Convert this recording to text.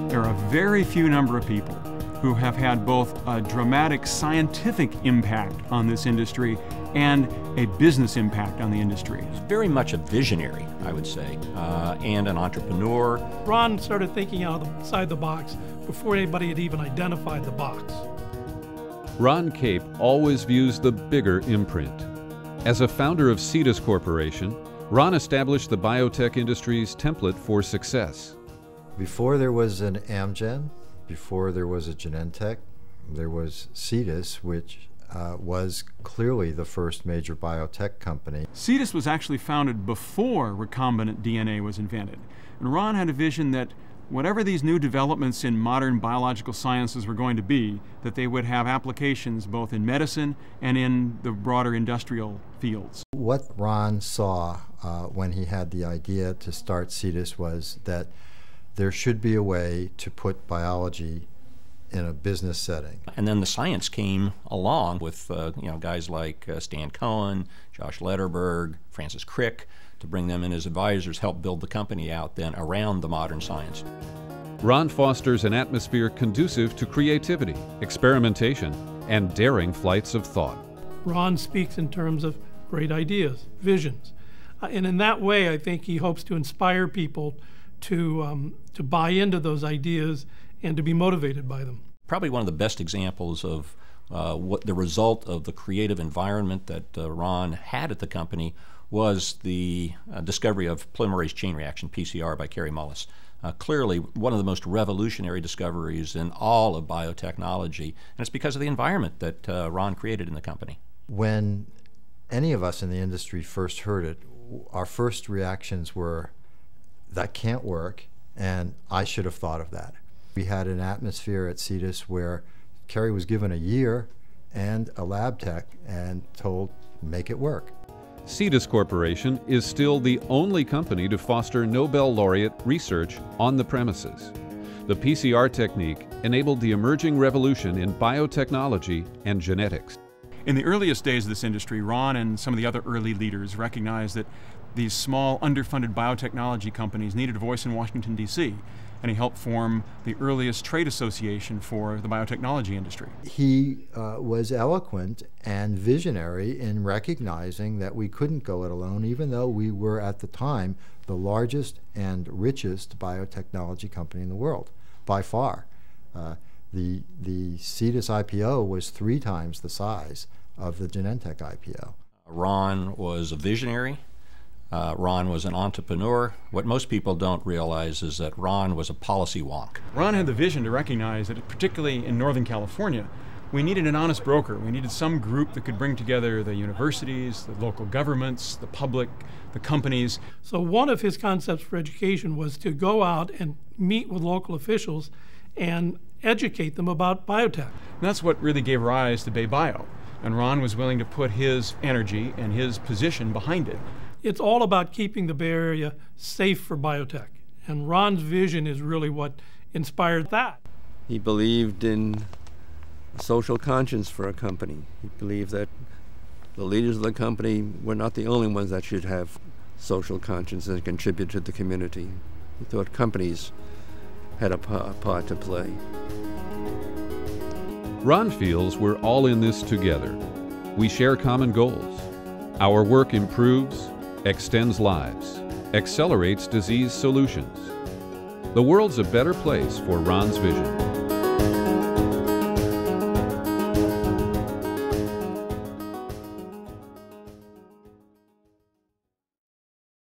There are a very few number of people who have had both a dramatic scientific impact on this industry and a business impact on the industry. He's very much a visionary, I would say, and an entrepreneur. Ron started thinking outside the box before anybody had even identified the box. Ron Cape always views the bigger imprint. As a founder of Cetus Corporation, Ron established the biotech industry's template for success. Before there was an Amgen, before there was a Genentech, there was Cetus, which was clearly the first major biotech company. Cetus was actually founded before recombinant DNA was invented. And Ron had a vision that whatever these new developments in modern biological sciences were going to be, that they would have applications both in medicine and in the broader industrial fields. What Ron saw when he had the idea to start Cetus was that there should be a way to put biology in a business setting. And then the science came along with guys like Stan Cohen, Josh Lederberg, Francis Crick, to bring them in as advisors, help build the company out then around the modern science. Ron fosters an atmosphere conducive to creativity, experimentation, and daring flights of thought. Ron speaks in terms of great ideas, visions. And in that way, I think he hopes to inspire people to buy into those ideas and to be motivated by them. Probably one of the best examples of what the result of the creative environment that Ron had at the company was the discovery of polymerase chain reaction, PCR, by Kary Mullis. Clearly one of the most revolutionary discoveries in all of biotechnology, and it's because of the environment that Ron created in the company. When any of us in the industry first heard it, our first reactions were, that can't work, and I should have thought of that. We had an atmosphere at Cetus where Kary was given a year and a lab tech and told, make it work. Cetus Corporation is still the only company to foster Nobel laureate research on the premises. The PCR technique enabled the emerging revolution in biotechnology and genetics. In the earliest days of this industry, Ron and some of the other early leaders recognized that these small, underfunded biotechnology companies needed a voice in Washington, D.C., and he helped form the earliest trade association for the biotechnology industry. He was eloquent and visionary in recognizing that we couldn't go it alone, even though we were at the time the largest and richest biotechnology company in the world, by far. The Cetus IPO was 3 times the size of the Genentech IPO. Ron was a visionary. Ron was an entrepreneur. What most people don't realize is that Ron was a policy wonk. Ron had the vision to recognize that, particularly in Northern California, we needed an honest broker. We needed some group that could bring together the universities, the local governments, the public, the companies. So one of his concepts for education was to go out and meet with local officials and educate them about biotech. And that's what really gave rise to BayBio. And Ron was willing to put his energy and his position behind it. It's all about keeping the Bay Area safe for biotech. And Ron's vision is really what inspired that. He believed in social conscience for a company. He believed that the leaders of the company were not the only ones that should have social conscience and contribute to the community. He thought companies had a part to play. Ron feels we're all in this together. We share common goals. Our work improves, extends lives, accelerates disease solutions. The world's a better place for Ron's vision.